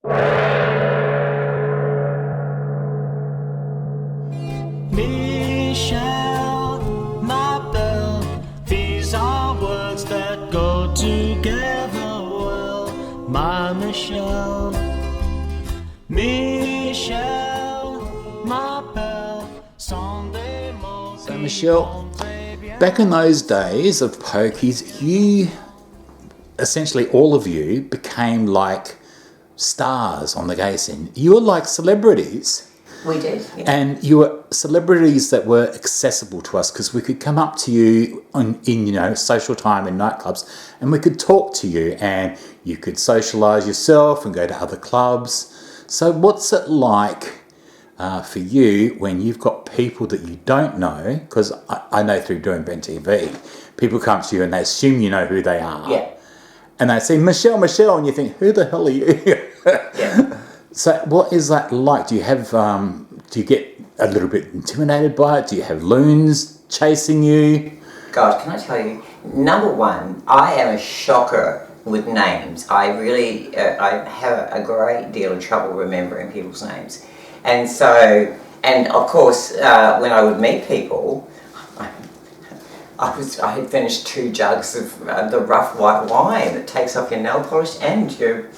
Michelle, my belle, these are words that go together well. My Michelle, Michelle, my belle, Sunday morning. So Michelle, back in those days of pokies, you, essentially all of you, became like stars on the gay scene. You were like celebrities. We did, yeah. And you were celebrities that were accessible to us because we could come up to you in social time in nightclubs, and we could talk to you, and you could socialise yourself and go to other clubs. So what's it like for you when you've got people that you don't know? Because I know through doing Ben TV, people come to you and they assume you know who they are. Yeah. And they say, Michelle, and you think, who the hell are you? Yeah. So what is that like? Do you have, do you get a little bit intimidated by it? Do you have loons chasing you? God, can I tell you, number one, I am a shocker with names. I really, I have a great deal of trouble remembering people's names. And so, and of course, when I would meet people, I had finished 2 jugs of the rough white wine that takes off your nail polish and your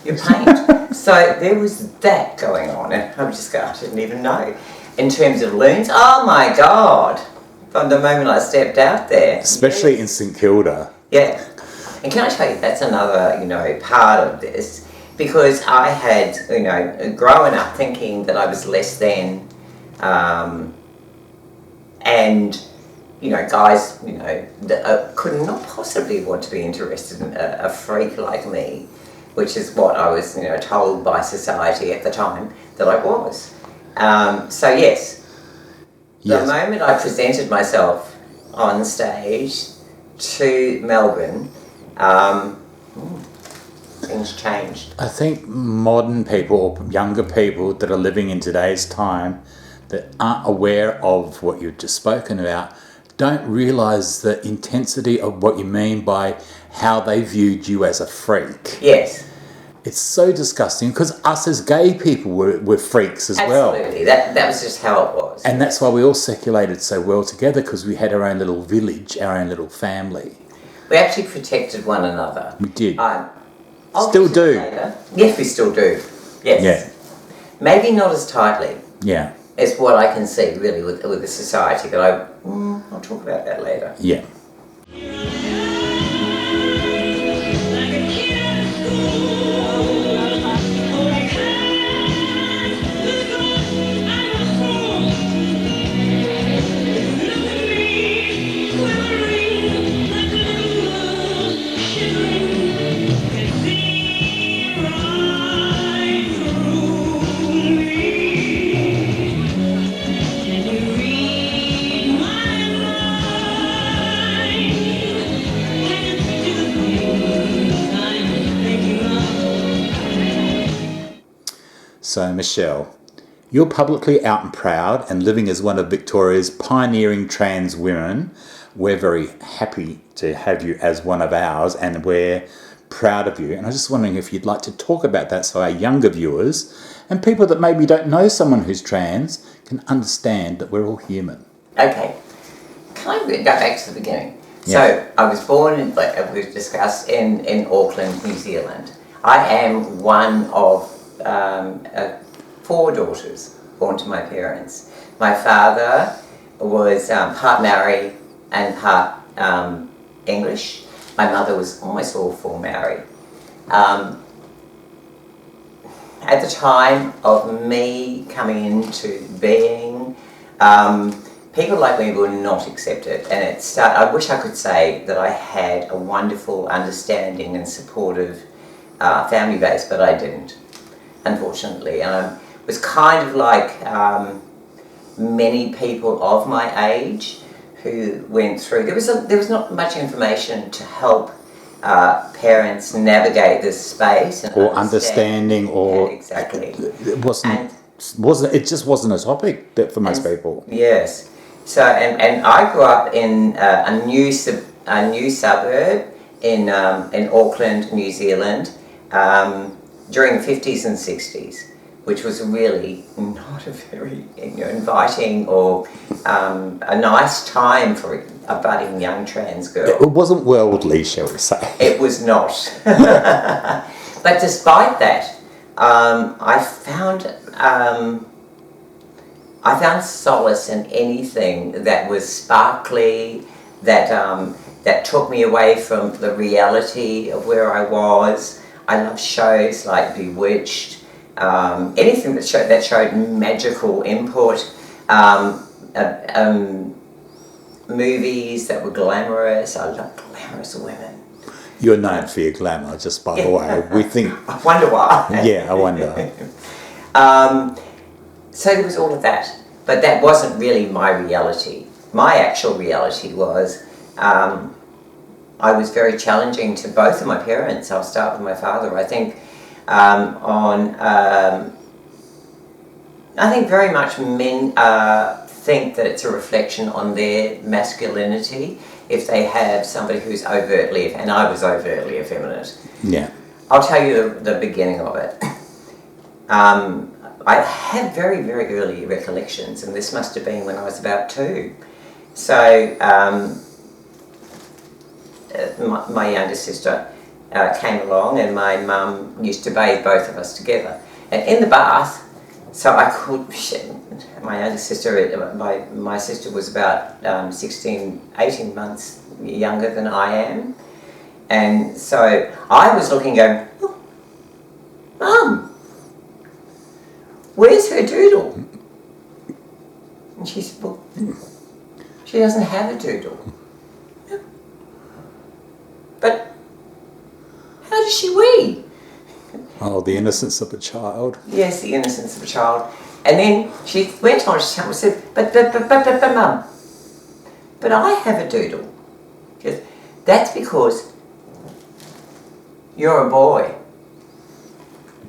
paint. So there was that going on, and I didn't even know. In terms of loons, oh my God, from the moment I stepped out there. Especially in St Kilda. Yeah. And can I tell you, that's another, part of this, because I had, growing up thinking that I was less than, and, guys, that could not possibly want to be interested in a freak like me, which is what I was, told by society at the time that I was. So yes, the moment I presented myself on stage to Melbourne, things changed. I think modern people, or younger people that are living in today's time that aren't aware of what you've just spoken about, don't realise the intensity of what you mean by how they viewed you as a freak. Yes. It's so disgusting because us as gay people were freaks as well. Absolutely. That was just how it was. And that's why we all circulated so well together, because we had our own little village, our own little family. We actually protected one another. We did. Still do. Later. Yes, we still do. Yes. Yeah. Maybe not as tightly. Yeah. As what I can see really with the society, but I'll talk about that later. Yeah. So, Michelle, you're publicly out and proud and living as one of Victoria's pioneering trans women. We're very happy to have you as one of ours, and we're proud of you. And I was just wondering if you'd like to talk about that so our younger viewers and people that maybe don't know someone who's trans can understand that we're all human. Okay. Can I go back to the beginning? Yeah. So, I was born, like we've discussed, in Auckland, New Zealand. I am one of 4 daughters born to my parents. My father was part Maori and part English. My mother was almost all full Maori. At the time of me coming into being, people like me were not accepted, and I wish I could say that I had a wonderful, understanding and supportive family base, but I didn't, unfortunately. And I was kind of like many people of my age who went through. There was not much information to help parents navigate this space or understanding, or yeah, exactly. It just wasn't a topic for most people. Yes. So and I grew up in a new suburb in Auckland, New Zealand. during the 50s and 60s, which was really not a very inviting or a nice time for a budding young trans girl. It wasn't worldly, shall we say. It was not. But despite that, I found solace in anything that was sparkly, that took me away from the reality of where I was. I love shows like Bewitched, anything that showed magical import, movies that were glamorous. I love glamorous women. You're known for your glamour, just by the way. We think... I wonder why. Yeah, I wonder. So there was all of that, but that wasn't really my reality. My actual reality was I was very challenging to both of my parents. I'll start with my father. I think I think very much men think that it's a reflection on their masculinity if they have somebody who's overtly, and I was overtly effeminate. Yeah. I'll tell you the beginning of it. I have very, very early recollections, and this must have been when I was about 2. So my younger sister came along, and my mum used to bathe both of us together. And in the bath, so I could, my younger sister, my sister was about 18 months younger than I am. And so I was looking going, oh, Mum, where's her doodle? And she said, well, she doesn't have a doodle. But how does she wee? Oh, the innocence of a child. Yes, the innocence of a child. And then she went on, she said, but Mum, but I have a doodle. She goes, that's because you're a boy.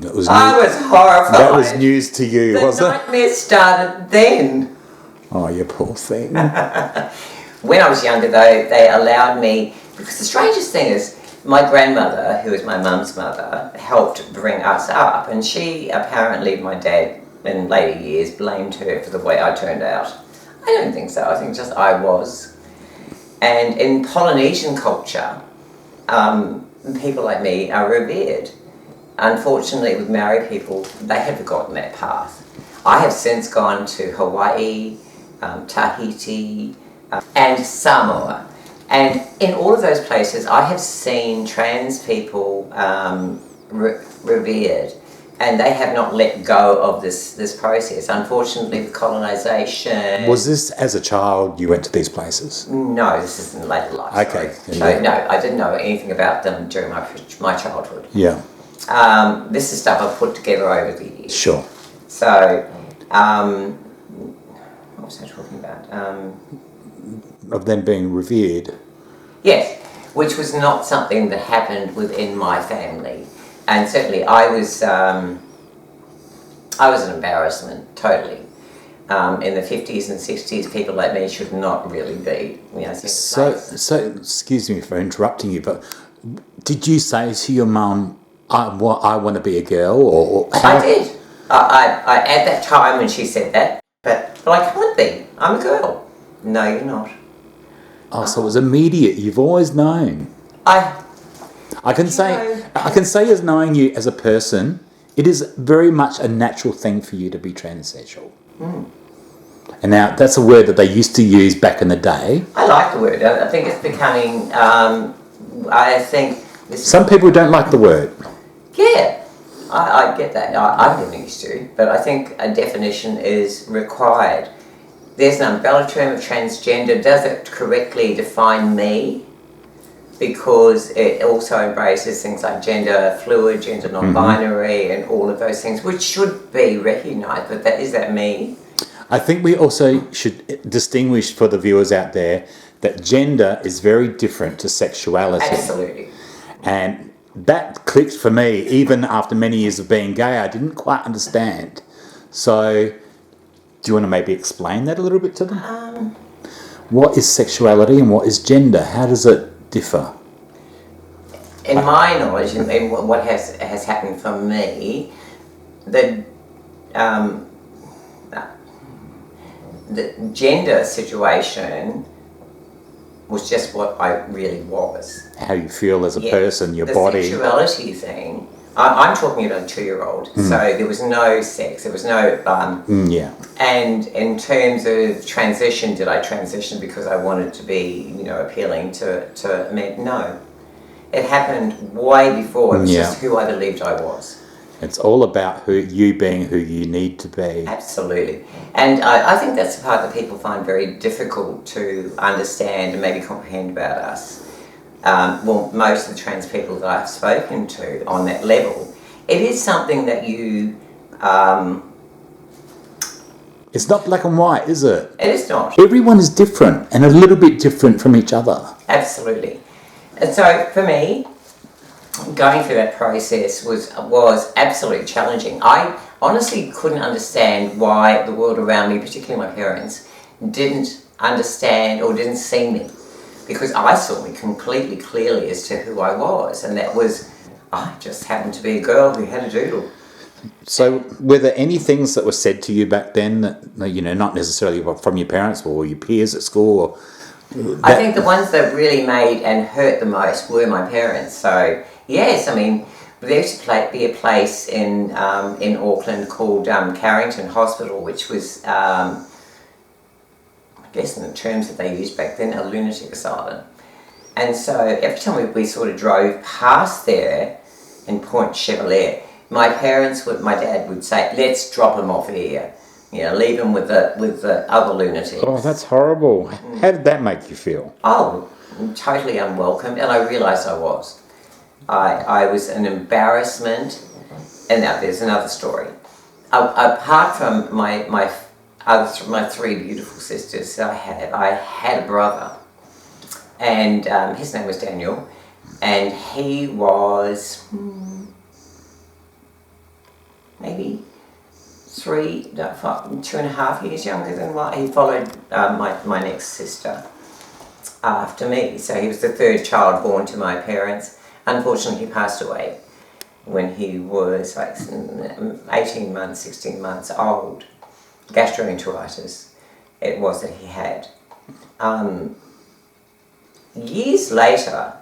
I was horrified. That was news to you, was it? The nightmare started then. Oh, you poor thing. When I was younger, though, they allowed me, because the strangest thing is, my grandmother, who was my mum's mother, helped bring us up, and she apparently, my dad, in later years, blamed her for the way I turned out. I don't think so. I think just I was. And in Polynesian culture, people like me are revered. Unfortunately, with married people, they have forgotten that path. I have since gone to Hawaii, Tahiti, and Samoa. And in all of those places, I have seen trans people revered, and they have not let go of this process. Unfortunately, with colonisation... Was this as a child you went to these places? No, this is in later life. Okay. So, no, I didn't know anything about them during my childhood. Yeah. This is stuff I've put together over the years. Sure. So, what was I talking about? Of them being revered. Yes, which was not something that happened within my family, and certainly I was an embarrassment, totally. In the 50s and 60s, people like me should not really be. So excuse me for interrupting you, but did you say to your mum, I want to be a girl, or how? I did. I at that time when she said that, but I can't be. I'm a girl. No, you're not. Oh, so it was immediate. You've always known. I can say as knowing you as a person, it is very much a natural thing for you to be transsexual. Mm. And now that's a word that they used to use back in the day. I like the word. I think it's becoming. I think some people don't like the word. Yeah, I get that. I'm getting used to, but I think a definition is required. There's an umbrella term of transgender. Does it correctly define me? Because it also embraces things like gender fluid, gender non-binary, and all of those things, which should be recognised. But is that me? I think we also should distinguish for the viewers out there that gender is very different to sexuality. Absolutely. And that clicked for me, even after many years of being gay. I didn't quite understand. So, do you want to maybe explain that a little bit to them? What is sexuality and what is gender? How does it differ? In my knowledge, and what has happened for me, the gender situation was just what I really was. How you feel as a person, your the body. The sexuality thing, I'm talking about a 2-year-old, so there was no sex, there was no... yeah. And in terms of transition, did I transition because I wanted to be, appealing to men? No. It happened way before. It was just who I believed I was. It's all about you being who you need to be. Absolutely. And I think that's the part that people find very difficult to understand and maybe comprehend about us. Well, most of the trans people that I've spoken to on that level, it is something that you... It's not black and white, is it? It is not. Everyone is different and a little bit different from each other. Absolutely. And so for me, going through that process was absolutely challenging. I honestly couldn't understand why the world around me, particularly my parents, didn't understand or didn't see me, because I saw me completely clearly as to who I was, and that was, I just happened to be a girl who had a doodle. So were there any things that were said to you back then that, not necessarily from your parents or your peers at school? Or I think the ones that really made and hurt the most were my parents. So yes, I mean, there used to be a place in Auckland called Carrington Hospital, which was, I guess in the terms that they used back then, a lunatic asylum. And so every time we sort of drove past there in Point Chevalier, my dad would say, let's drop him off here. Leave him with the other lunatics. Oh, that's horrible. How did that make you feel? Oh, totally unwelcome, and I realised I was. I was an embarrassment, and now there's another story. Apart from my 3 beautiful sisters that I had a brother, and his name was Daniel, and he was maybe 2.5 years younger than he followed my next sister after me. So he was the 3rd child born to my parents. Unfortunately, he passed away when he was like 18 months, 16 months old. Gastroenteritis, it was that he had. Years later,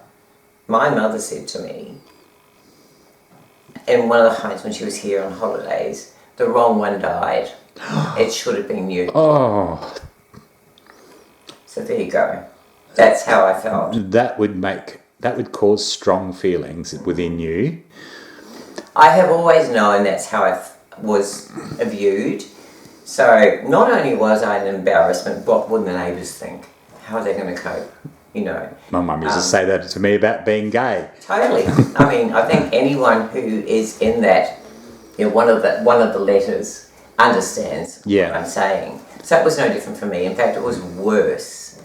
my mother said to me, in one of the times when she was here on holidays, the wrong one died. It should have been you. Oh. So there you go. That's how I felt. That would cause strong feelings within you. I have always known that's how I was viewed. So not only was I an embarrassment, what would the neighbours think? How are they going to cope? My mum used to say that to me about being gay. Totally. I mean, I think anyone who is in that, one of the letters understands what I'm saying. So it was no different for me. In fact, it was worse.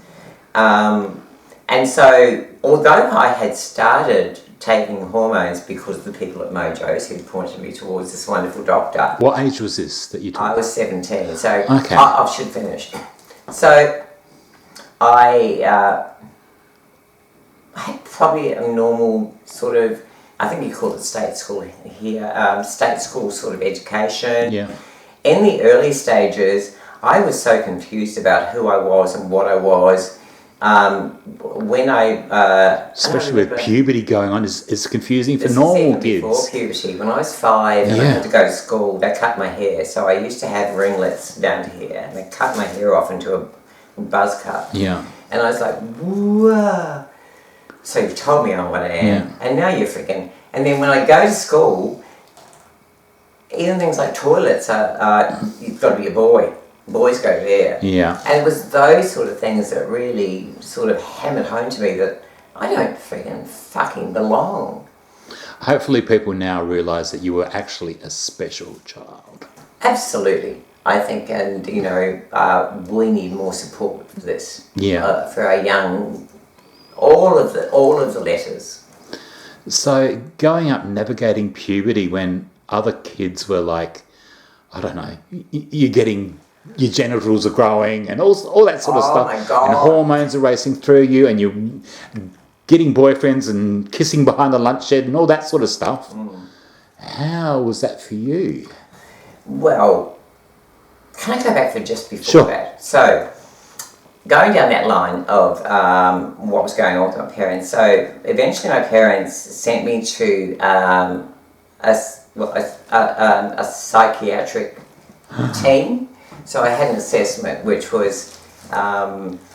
And so, although I had started taking hormones because of the people at Mojo's who pointed me towards this wonderful doctor. What age was this that you took? I was 17, so okay. I should finish. So I had probably a normal sort of, I think you call it state school here, state school sort of education. Yeah. In the early stages, I was so confused about who I was and what I was. When especially with puberty going on, is confusing for this normal is even kids. Before puberty, when I was 5 and I had to go to school, they cut my hair. So I used to have ringlets down to here, and they cut my hair off into a buzz cut. Yeah. And I was like, whoa. So you've told me I'm what I am, and now you're freaking. And then when I go to school, even things like toilets are you've got to be a boy. Boys go there. Yeah. And it was those sort of things that really sort of hammered home to me that I don't fucking belong. Hopefully people now realise that you were actually a special child. Absolutely. I think, and we need more support for this. Yeah. For our young, all of the letters. So going up navigating puberty when other kids were like, I don't know, you're getting, your genitals are growing and all that sort of stuff. Oh my God. And hormones are racing through you and you're getting boyfriends and kissing behind the lunch shed and all that sort of stuff. How was that for you? Well, can I go back for just before Sure. that? So, going down that line of what was going on with my parents, so eventually my parents sent me to a psychiatric team. So I had an assessment which was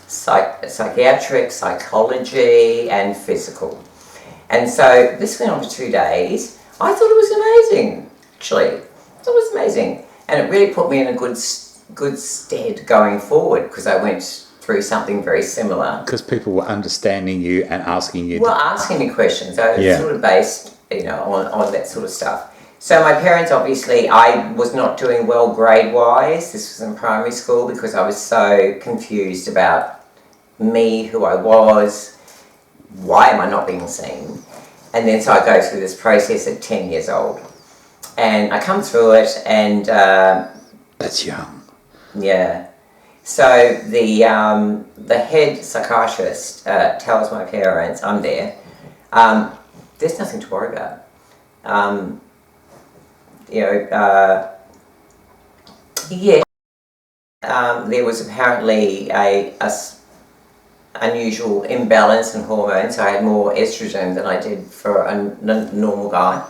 psychiatric, psychology and physical. And so this went on for 2 days. I thought it was amazing, actually. I thought it was amazing. And it really put me in a good stead going forward, because I went through something very similar. Because people were understanding you and asking you. Well, asking me questions. So Yeah. it's sort of based, on that sort of stuff. So my parents, obviously, I was not doing well grade-wise. This was in primary school, because I was so confused about me, who I was, why am I not being seen? And then so I go through this process at 10 years old. And I come through it, and That's young. yeah. So the head psychiatrist tells my parents, I'm there, there's nothing to worry about. There was apparently a unusual imbalance in hormones. So I had more estrogen than I did for a normal guy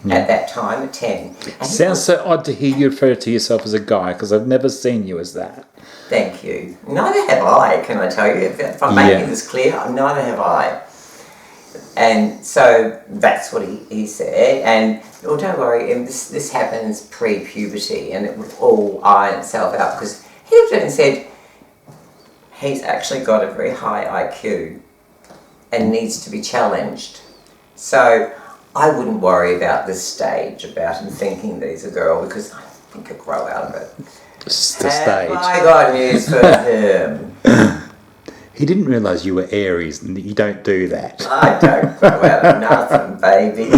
at that time, at 10. And Sounds so odd to hear you refer to yourself as a guy, because I've never seen you as that. Thank you. Neither have I, can I tell you? If I'm making this clear, neither have I. And so that's what he said. And oh, don't worry, this happens pre-puberty, and it would all iron itself out, because he looked at it and said, he's actually got a very high IQ and needs to be challenged. So I wouldn't worry about this stage, about him thinking that he's a girl, because I think he'll grow out of it. It's the stage. I got news for him. He didn't realise you were Aries, and you don't do that. I don't grow out of nothing, baby.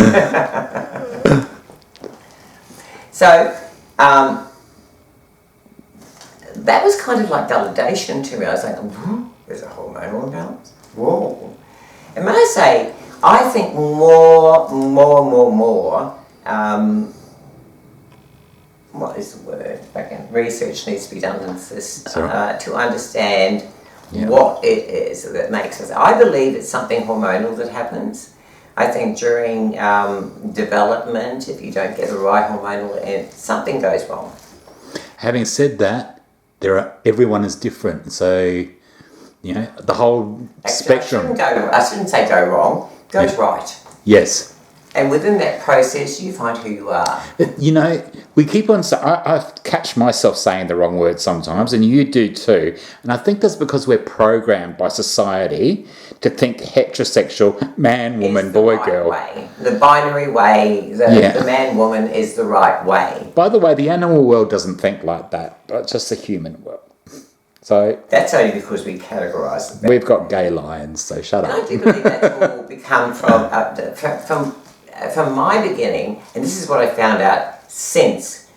So, that was kind of like validation to me. I was like, there's a hormonal imbalance. Whoa. And when I say, I think more, what is the word? Again, research needs to be done on this to understand what it is that makes us. I believe it's something hormonal that happens. I think during development, if you don't get the right hormonal, something goes wrong. Having said that, everyone is different, so the whole spectrum. I shouldn't say go wrong. Goes right. Yes. And within that process, you find who you are. We keep on saying, I catch myself saying the wrong word sometimes, and you do too. And I think that's because we're programmed by society to think heterosexual, man, woman, boy, girl. Way. The binary way, the man, woman is the right way. By the way, the animal world doesn't think like that, but just the human world. So that's only because we categorise it. We've got gay lions, so shut up. I do believe that's all become from my beginning, and this is what I found out since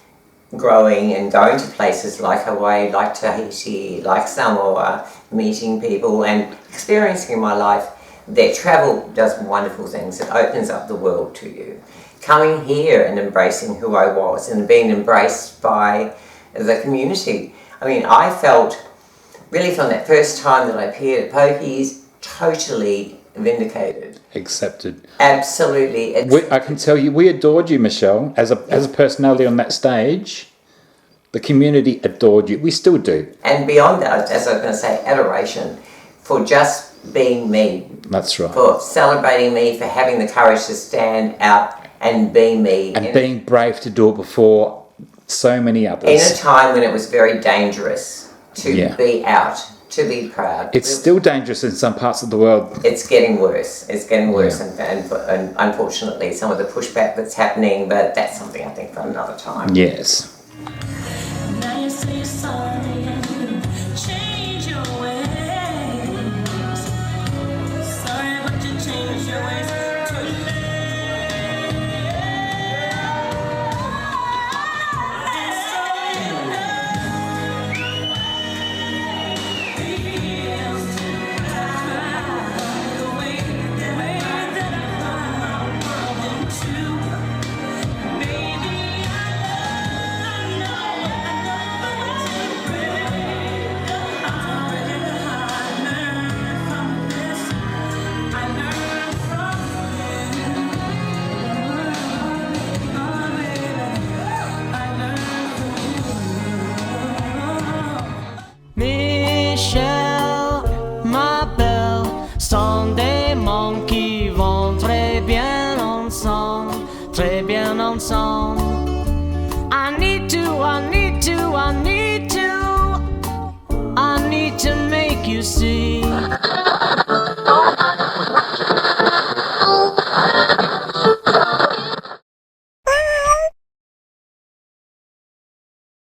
growing and going to places like Hawaii, like Tahiti, like Samoa, meeting people and experiencing my life, that travel does wonderful things. It opens up the world to you. Coming here and embracing who I was and being embraced by the community. I mean, I felt really from that first time that I appeared at Pokies, totally vindicated. Accepted. Absolutely. I can tell you, we adored you, Michelle, as a personality on that stage. The community adored you. We still do. And beyond that, as I was going to say, adoration for just being me. That's right. For celebrating me, for having the courage to stand out and be me. And being brave to do it before so many others. In a time when it was very dangerous to be out, to be proud. It's still dangerous in some parts of the world. It's getting worse. It's getting worse, and unfortunately, some of the pushback that's happening. But that's something I think for another time. Yes. Now you say you're sorry and you change your ways. Sorry, but you change your ways too late. And so you know, feels to cry the way belle sont des mondes qui vont très bien ensemble, très bien ensemble. I need to make you see